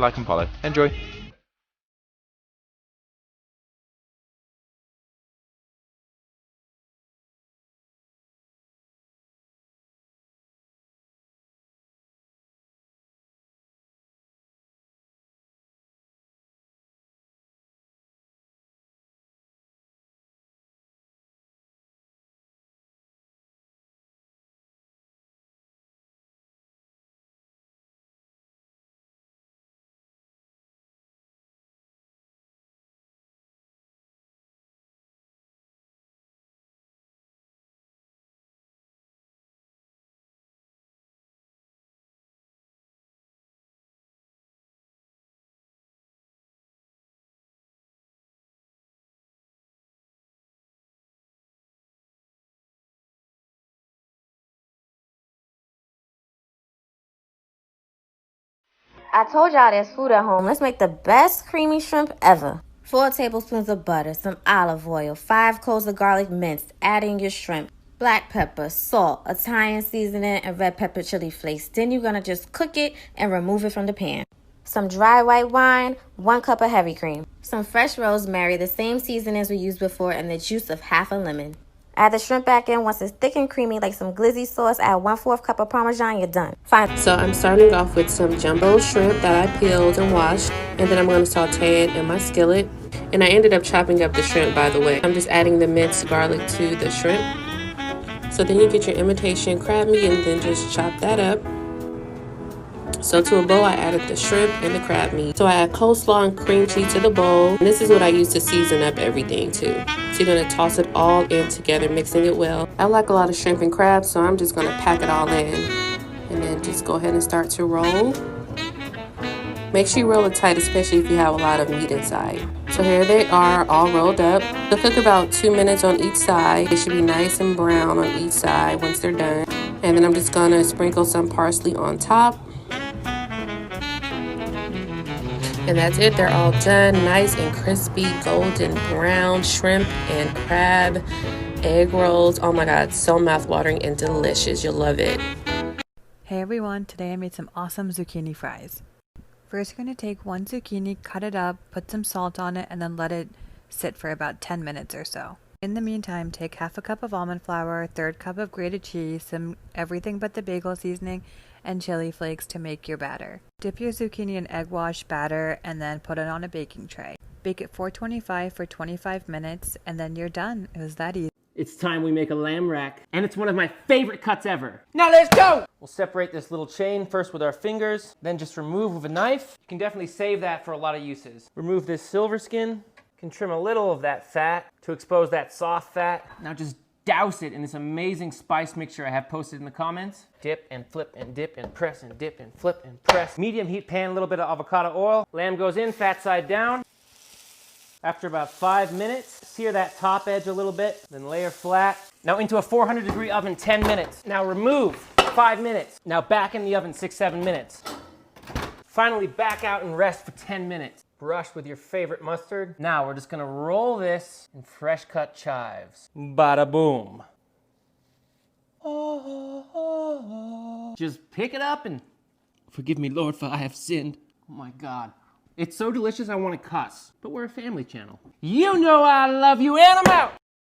to like and follow. Enjoy! I told y'all there's food at home. Let's make the best creamy shrimp ever. 4 tablespoons of butter, some olive oil, 5 cloves of garlic minced, add in your shrimp, black pepper, salt, Italian seasoning, and red pepper chili flakes. Then you're gonna just cook it and remove it from the pan. Some dry white wine, 1 cup of heavy cream, some fresh rosemary, the same seasonings we used before, and the juice of half a lemon. Add the shrimp back in. Once it's thick and creamy like some glizzy sauce, add 1/4 cup of Parmesan, you're done. Fine. So I'm starting off with some jumbo shrimp that I peeled and washed, and then I'm going to saute it in my skillet. And I ended up chopping up the shrimp, by the way. I'm just adding the minced garlic to the shrimp. So then you get your imitation crab meat and then just chop that up. So to a bowl, I added the shrimp and the crab meat. So I add coleslaw and cream cheese to the bowl. And this is what I use to season up everything too. So you're gonna toss it all in together, mixing it well. I like a lot of shrimp and crab, so I'm just gonna pack it all in. And then just go ahead and start to roll. Make sure you roll it tight, especially if you have a lot of meat inside. So here they are, all rolled up. They'll cook about 2 minutes on each side. They should be nice and brown on each side once they're done. And then I'm just gonna sprinkle some parsley on top. And that's it, they're all done. Nice and crispy, golden brown shrimp and crab egg rolls. Oh my God, so mouth-watering and delicious. You'll love it. Hey everyone, today I made some awesome zucchini fries. First, you're going to take 1 zucchini, cut it up, put some salt on it, and then let it sit for about 10 minutes or so. In the meantime, take 1/2 cup of almond flour, 1/3 cup of grated cheese, some everything but the bagel seasoning, and chili flakes to make your batter. Dip your zucchini in egg wash batter and then put it on a baking tray. Bake at 425 for 25 minutes and then you're done. It was that easy. It's time we make a lamb rack, and it's one of my favorite cuts ever. Now let's go! We'll separate this little chain first with our fingers, then just remove with a knife. You can definitely save that for a lot of uses. Remove this silver skin. You can trim a little of that fat to expose that soft fat. Now just douse it in this amazing spice mixture I have posted in the comments. Dip and flip and dip and press and dip and flip and press. Medium heat pan, a little bit of avocado oil. Lamb goes in, fat side down. After about 5 minutes, sear that top edge a little bit, then layer flat. Now into a 400-degree oven, 10 minutes. Now remove, 5 minutes. Now back in the oven, 6-7 minutes. Finally back out and rest for 10 minutes. Brush with your favorite mustard. Now we're just gonna roll this in fresh cut chives. Bada boom. Just pick it up and forgive me, Lord, for I have sinned. Oh my God. It's so delicious I want to cuss, but we're a family channel. You know I love you, and I'm out!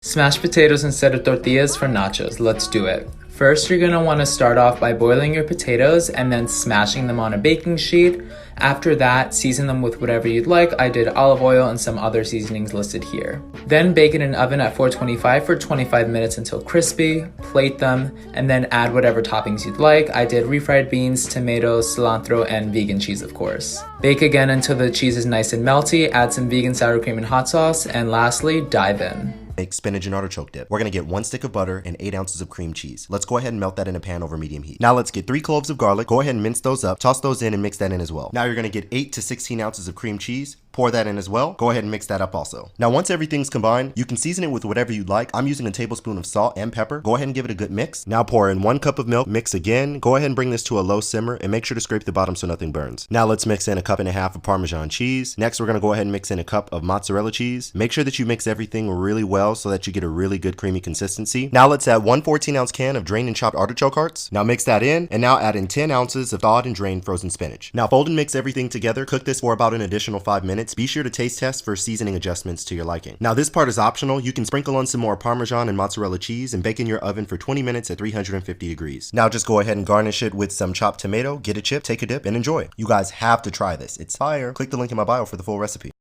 Smash potatoes instead of tortillas for nachos. Let's do it. First, you're going to want to start off by boiling your potatoes and then smashing them on a baking sheet. After that, season them with whatever you'd like. I did olive oil and some other seasonings listed here. Then bake in an oven at 425 for 25 minutes until crispy. Plate them and then add whatever toppings you'd like. I did refried beans, tomatoes, cilantro, and vegan cheese, of course. Bake again until the cheese is nice and melty. Add some vegan sour cream and hot sauce. And lastly, dive in. Make spinach and artichoke dip. We're gonna get 1 stick of butter and 8 ounces of cream cheese. Let's go ahead and melt that in a pan over medium heat. Now let's get 3 cloves of garlic. Go ahead and mince those up. Toss those in and mix that in as well. Now you're gonna get 8 to 16 ounces of cream cheese. Pour that in as well. Go ahead and mix that up also. Now once everything's combined, you can season it with whatever you'd like. I'm using a tablespoon of salt and pepper. Go ahead and give it a good mix. Now pour in 1 cup of milk, mix again. Go ahead and bring this to a low simmer and make sure to scrape the bottom so nothing burns. Now let's mix in 1.5 cups of Parmesan cheese. Next we're gonna go ahead and mix in 1 cup of mozzarella cheese. Make sure that you mix everything really well so that you get a really good creamy consistency. Now let's add 1 14-ounce can of drained and chopped artichoke hearts. Now mix that in, and now add in 10 ounces of thawed and drained frozen spinach. Now fold and mix everything together. Cook this for about an additional 5 minutes. Be sure to taste test for seasoning adjustments to your liking. Now this part is optional. You can sprinkle on some more Parmesan and mozzarella cheese and bake in your oven for 20 minutes at 350 degrees. Now just go ahead and garnish it with some chopped tomato, get a chip, take a dip, and enjoy. You guys have to try this. It's fire. Click the link in my bio for the full recipe.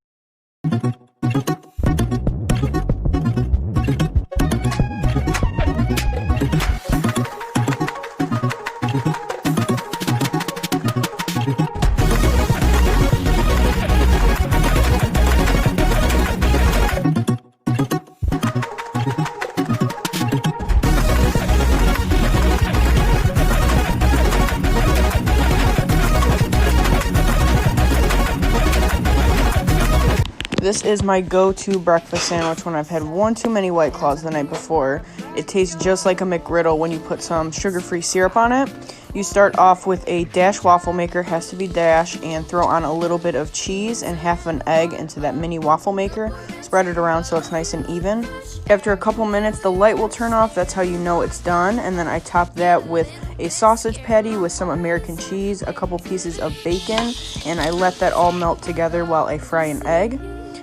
This is my go-to breakfast sandwich when I've had one too many White Claws the night before. It tastes just like a McGriddle when you put some sugar-free syrup on it. You start off with a Dash waffle maker, has to be Dash, and throw on a little bit of cheese and half an egg into that mini waffle maker. Spread it around so it's nice and even. After a couple minutes, the light will turn off. That's how you know it's done. And then I top that with a sausage patty with some American cheese, a couple pieces of bacon, and I let that all melt together while I fry an egg.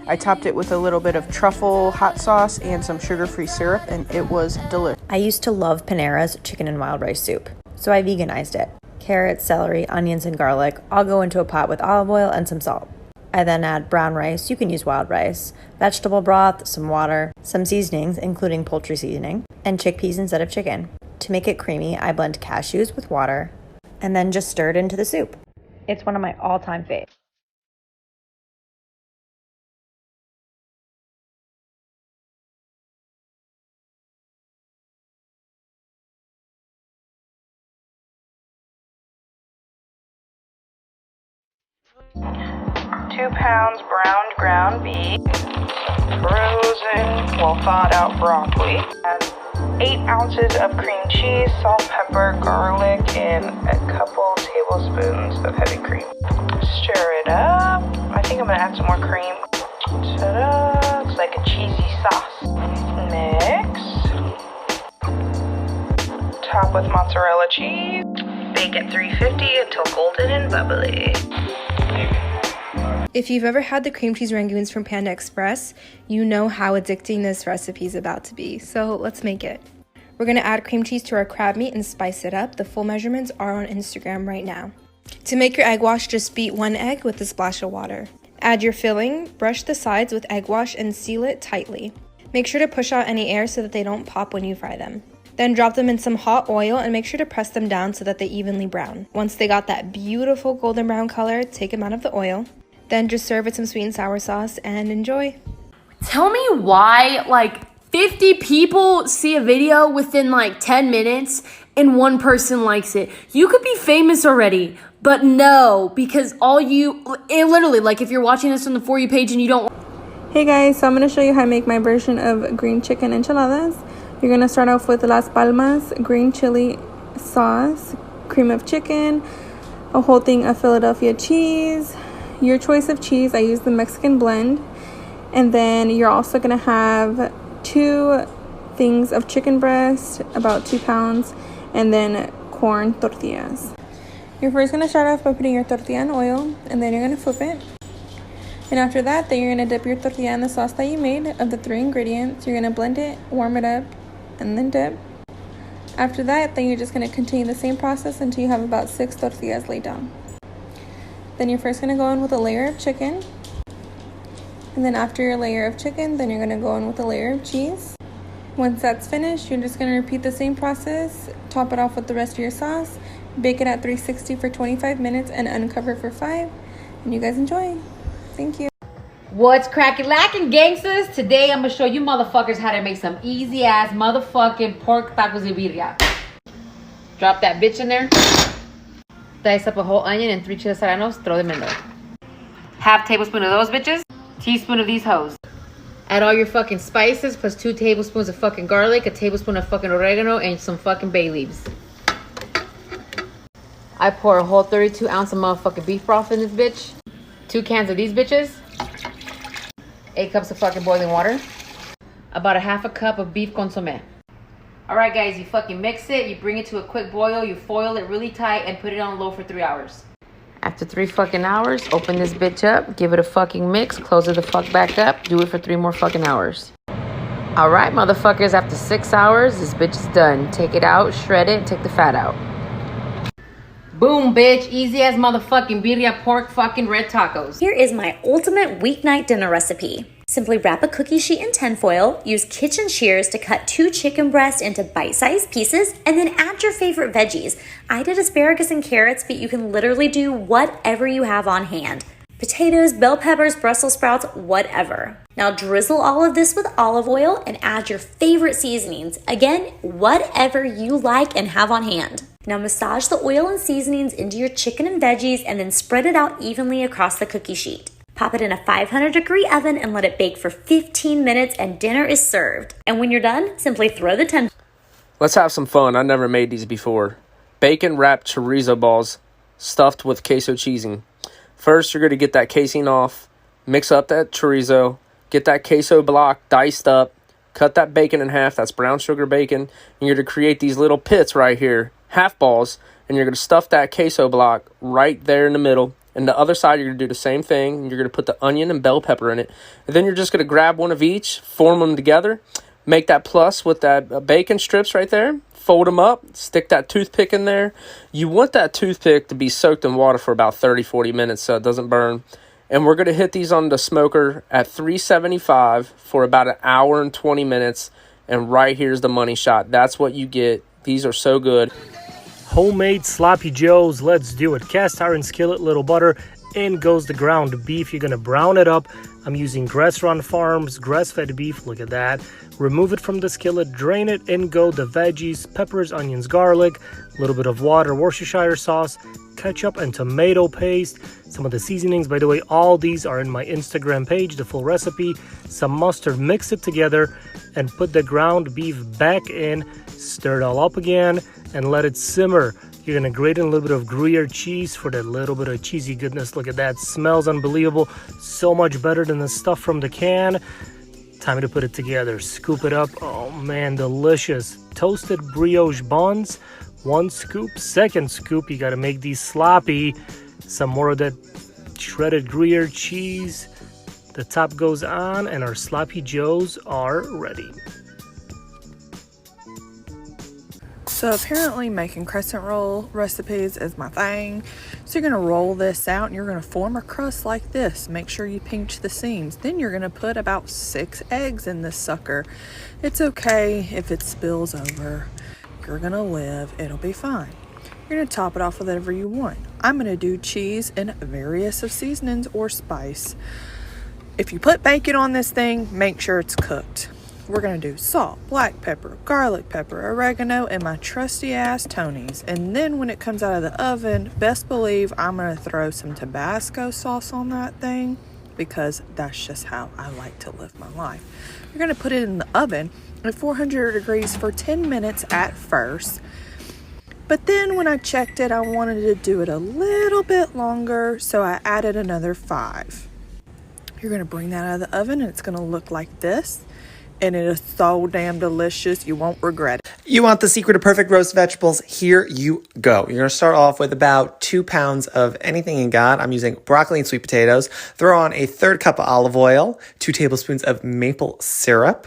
I topped it with a little bit of truffle hot sauce and some sugar-free syrup, and it was delicious. I used to love Panera's chicken and wild rice soup, so I veganized it. Carrots, celery, onions, and garlic all go into a pot with olive oil and some salt. I then add brown rice, you can use wild rice, vegetable broth, some water, some seasonings, including poultry seasoning, and chickpeas instead of chicken. To make it creamy, I blend cashews with water, and then just stir it into the soup. It's one of my all-time faves. Two pounds browned ground beef, frozen, thawed out broccoli, and 8 ounces of cream cheese, salt, pepper, garlic, and a couple tablespoons of heavy cream. Stir it up. I think I'm gonna add some more cream. Ta-da! It's like a cheesy sauce. Mix. Top with mozzarella cheese. Bake at 350 until golden and bubbly. If you've ever had the cream cheese rangoons from Panda Express, you know how addicting this recipe is about to be, so let's make it. We're going to add cream cheese to our crab meat and spice it up. The full measurements are on Instagram right now. To make your egg wash, just beat 1 egg with a splash of water. Add your filling, brush the sides with egg wash, and seal it tightly. Make sure to push out any air so that they don't pop when you fry them. Then drop them in some hot oil and make sure to press them down so that they evenly brown. Once they got that beautiful golden brown color, take them out of the oil. Then just serve with some sweet and sour sauce and enjoy. Tell me why like 50 people see a video within like 10 minutes and 1 person likes it. You could be famous already, but no, because it literally, like if you're watching this on the For You page and you don't. Hey guys, so I'm going to show you how I make my version of green chicken enchiladas. You're going to start off with Las Palmas green chili sauce, cream of chicken, a whole thing of Philadelphia cheese, your choice of cheese. I use the Mexican blend. And then you're also going to have 2 things of chicken breast, about 2 pounds, and then corn tortillas. You're first going to start off by putting your tortilla in oil, and then you're going to flip it. And after that, then you're going to dip your tortilla in the sauce that you made of the 3 ingredients. You're going to blend it, warm it up, and then dip. After that, then you're just going to continue the same process until you have about 6 tortillas laid down. Then you're first going to go in with a layer of chicken. And then after your layer of chicken, then you're going to go in with a layer of cheese. Once that's finished, you're just going to repeat the same process, top it off with the rest of your sauce, bake it at 360 for 25 minutes, and uncover for 5. And you guys enjoy. Thank you. What's crackin' lacking, gangsters? Today I'm gonna show you motherfuckers how to make some easy ass motherfucking pork tacos de birria. Drop that bitch in there. Dice up a whole onion and 3 chili serranos, throw them in there. half tablespoon of those bitches, teaspoon of these hoes. Add all your fucking spices plus 2 tablespoons of fucking garlic, a tablespoon of fucking oregano, and some fucking bay leaves. I pour a whole 32 ounce of motherfucking beef broth in this bitch. 2 cans of these bitches. 8 cups of fucking boiling water. About a half a cup of beef consommé. Alright guys, you fucking mix it, you bring it to a quick boil, you foil it really tight and put it on low for 3 hours. After 3 fucking hours, open this bitch up, give it a fucking mix, close it the fuck back up, do it for 3 more fucking hours. Alright motherfuckers, after 6 hours, this bitch is done. Take it out, shred it, take the fat out. Boom, bitch. Easy as motherfucking birria pork fucking red tacos. Here is my ultimate weeknight dinner recipe. Simply wrap a cookie sheet in tinfoil, use kitchen shears to cut 2 chicken breasts into bite-sized pieces, and then add your favorite veggies. I did asparagus and carrots, but you can literally do whatever you have on hand. Potatoes, bell peppers, Brussels sprouts, whatever. Now drizzle all of this with olive oil and add your favorite seasonings. Again, whatever you like and have on hand. Now massage the oil and seasonings into your chicken and veggies and then spread it out evenly across the cookie sheet. Pop it in a 500-degree oven and let it bake for 15 minutes and dinner is served. And when you're done, simply throw the tin. Let's have some fun. I never made these before. Bacon wrapped chorizo balls stuffed with queso cheesing. First, you're going to get that casing off, mix up that chorizo, get that queso block diced up, cut that bacon in half, that's brown sugar bacon, and you're going to create these little pits right here, half balls, and you're going to stuff that queso block right there in the middle. And the other side, you're going to do the same thing, and you're going to put the onion and bell pepper in it. And then you're just going to grab one of each, form them together, make that plus with that bacon strips right there, fold them up, stick that toothpick in there. You want that toothpick to be soaked in water for about 30-40 minutes so it doesn't burn. And we're going to hit these on the smoker at 375 for about 1 hour and 20 minutes. And right here's the money shot. That's what you get. These are so good. Homemade sloppy joes, let's do it. Cast iron skillet, little butter, in goes the ground beef. You're gonna brown it up. I'm using Grass Run Farms grass-fed beef, look at that. Remove it from the skillet, drain it, in go the veggies, peppers, onions, garlic, a little bit of water, Worcestershire sauce, ketchup, and tomato paste. Some of the seasonings, by the way, all these are in my Instagram page, the full recipe. Some mustard, mix it together, and put the ground beef back in. Stir it all up again, and let it simmer. You're gonna grate in a little bit of Gruyere cheese for that little bit of cheesy goodness. Look at that, smells unbelievable. So much better than the stuff from the can. Time to put it together, scoop it up. Oh man, delicious. Toasted brioche buns, 1 scoop. Second scoop, you gotta make these sloppy. Some more of that shredded Gruyere cheese. The top goes on, and our sloppy joes are ready. So apparently making crescent roll recipes is my thing. So you're going to roll this out and you're going to form a crust like this. Make sure you pinch the seams. Then you're going to put about 6 eggs in this sucker. It's okay if it spills over. You're going to live. It'll be fine. You're going to top it off with whatever you want. I'm going to do cheese and various of seasonings or spice. If you put bacon on this thing, make sure it's cooked. We're going to do salt, black pepper, garlic pepper, oregano, and my trusty ass Tony's. And then when it comes out of the oven, best believe I'm going to throw some Tabasco sauce on that thing because that's just how I like to live my life. You're going to put it in the oven at 400 degrees for 10 minutes at first. But then when I checked it, I wanted to do it a little bit longer, so I added another 5. You're going to bring that out of the oven and it's going to look like this. And it is so damn delicious, you won't regret it. You want the secret of perfect roast vegetables? Here you go. You're going to start off with about 2 pounds of anything you got. I'm using broccoli and sweet potatoes. Throw on a 1/3 cup of olive oil, 2 tablespoons of maple syrup,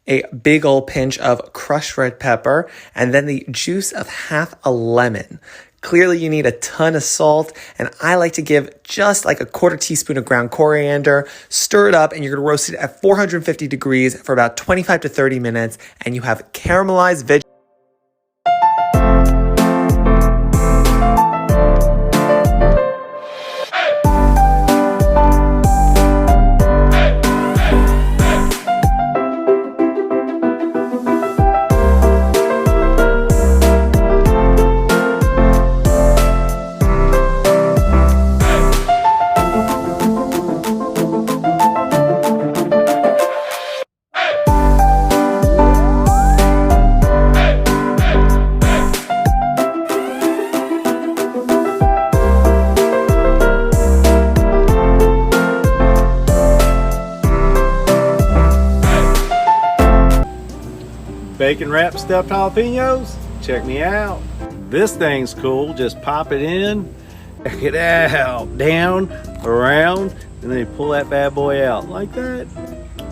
a big old pinch of crushed red pepper, and then the juice of half a lemon. Clearly, you need a ton of salt, and I like to give just like a 1/4 teaspoon of ground coriander. Stir it up, and you're going to roast it at 450 degrees for about 25 to 30 minutes, and you have caramelized veggies. bacon wrapped stuffed jalapenos? Check me out. This thing's cool. Just pop it in. Check it out. Down, around, and then you pull that bad boy out like that.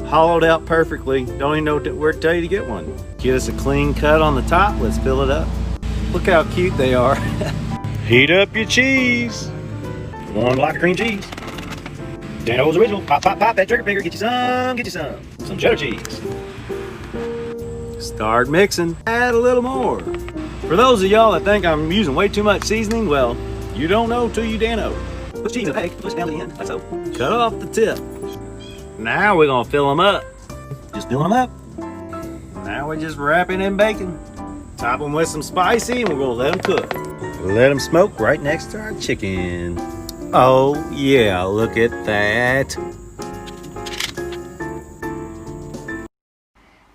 Hollowed out perfectly. Don't even know where to tell you to get one. Get us a clean cut on the top. Let's fill it up. Look how cute they are. Heat up your cheese. One block of cream cheese. Dano's original. Pop, pop, pop that trigger finger. Get you some. Get you some. Some cheddar cheese. Start mixing. Add a little more. For those of y'all that think I'm using way too much seasoning, well, you don't know till you Dano. Put cheese in the egg. Push down to the end. Like so. Cut off the tip. Now we're gonna fill them up. Just fill them up. Now we're just wrapping in bacon. Top them with some spicy and we're gonna let them cook. Let them smoke right next to our chicken. Oh yeah, look at that.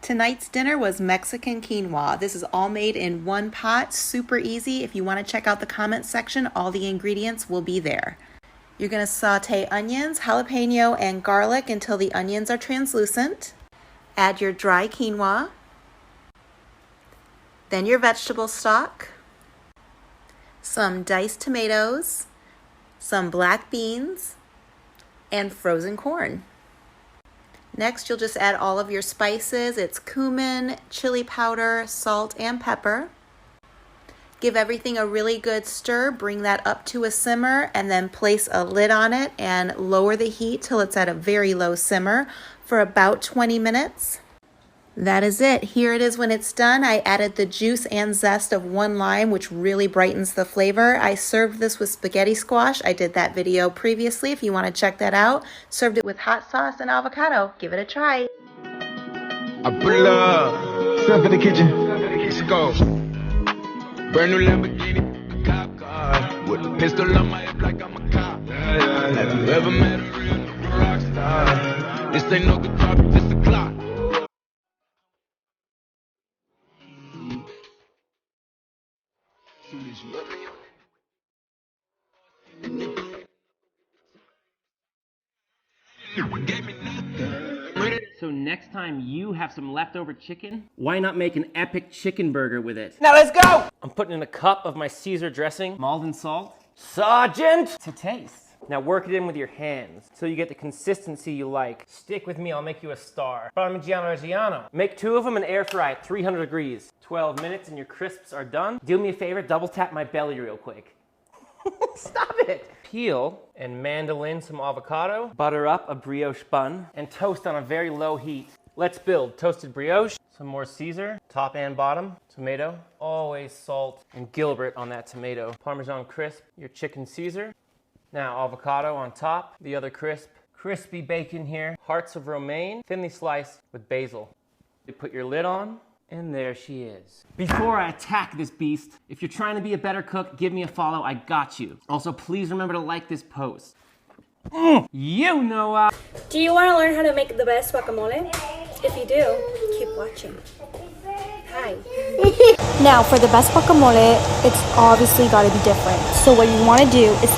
Tonight's dinner was Mexican quinoa. This is all made in one pot, super easy. If you want to check out the comment section, all the ingredients will be there. You're going to saute onions, jalapeno, and garlic until the onions are translucent. Add your dry quinoa, then your vegetable stock, some diced tomatoes, some black beans, and frozen corn. Next, you'll just add all of your spices. It's cumin, chili powder, salt, and pepper. Give everything a really good stir, bring that up to a simmer, and then place a lid on it and lower the heat till it's at a very low simmer for about 20 minutes. That is it. Here it is when it's done. I added the juice and zest of 1 lime, which really brightens the flavor. I served this with spaghetti squash. I did that video previously if you want to check that out. Served it with hot sauce and avocado. Give it a try. I pull up, step in the kitchen, let's go. Brand new Lamborghini, cop car, with a pistol on my hip like I'm a cop. Have you ever met a real rock star? This ain't no guitar, this a clock. So next time you have some leftover chicken, why not make an epic chicken burger with it? Now let's go! I'm putting in a cup of my Caesar dressing, Maldon salt, Sergeant, to taste. Now work it in with your hands so you get the consistency you like. Stick with me, I'll make you a star. Parmigiano Reggiano. Make 2 of them and air fry at 300 degrees. 12 minutes and your crisps are done. Do me a favor, double tap my belly real quick. Stop it! Peel and mandolin some avocado, butter up a brioche bun, and toast on a very low heat. Let's build toasted brioche, some more Caesar, top and bottom, tomato, always salt, and Gilbert on that tomato. Parmesan crisp, your chicken Caesar. Now avocado on top, the other crisp, crispy bacon here, hearts of romaine, thinly sliced with basil. You put your lid on, and there she is. Before I attack this beast, if you're trying to be a better cook, give me a follow, I got you. Also, please remember to like this post. You know Do you want to learn how to make the best guacamole? If you do, keep watching. Hi. Now, for the best guacamole, it's obviously got to be different. So what you want to do is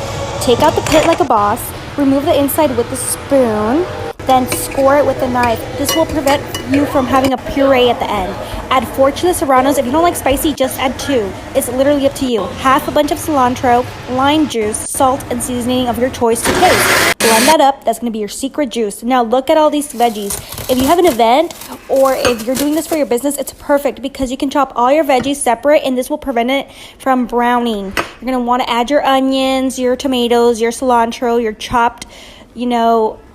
take out the pit like a boss, remove the inside with a spoon, then score it with a knife. This will prevent you from having a puree at the end. Add 4 chili serranos. If you don't like spicy, just add 2. It's literally up to you. Half a bunch of cilantro, lime juice, salt, and seasoning of your choice to taste. Blend that up. That's going to be your secret juice. Now look at all these veggies. If you have an event or if you're doing this for your business, it's perfect because you can chop all your veggies separate and this will prevent it from browning. You're going to want to add your onions, your tomatoes, your cilantro, your chopped,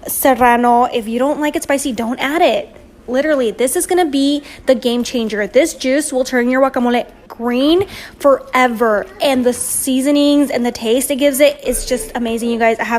serrano. If you don't like it spicy, don't add it. Literally, this is going to be the game changer. This juice will turn your guacamole green forever. And the seasonings and the taste it gives it is just amazing, you guys. I have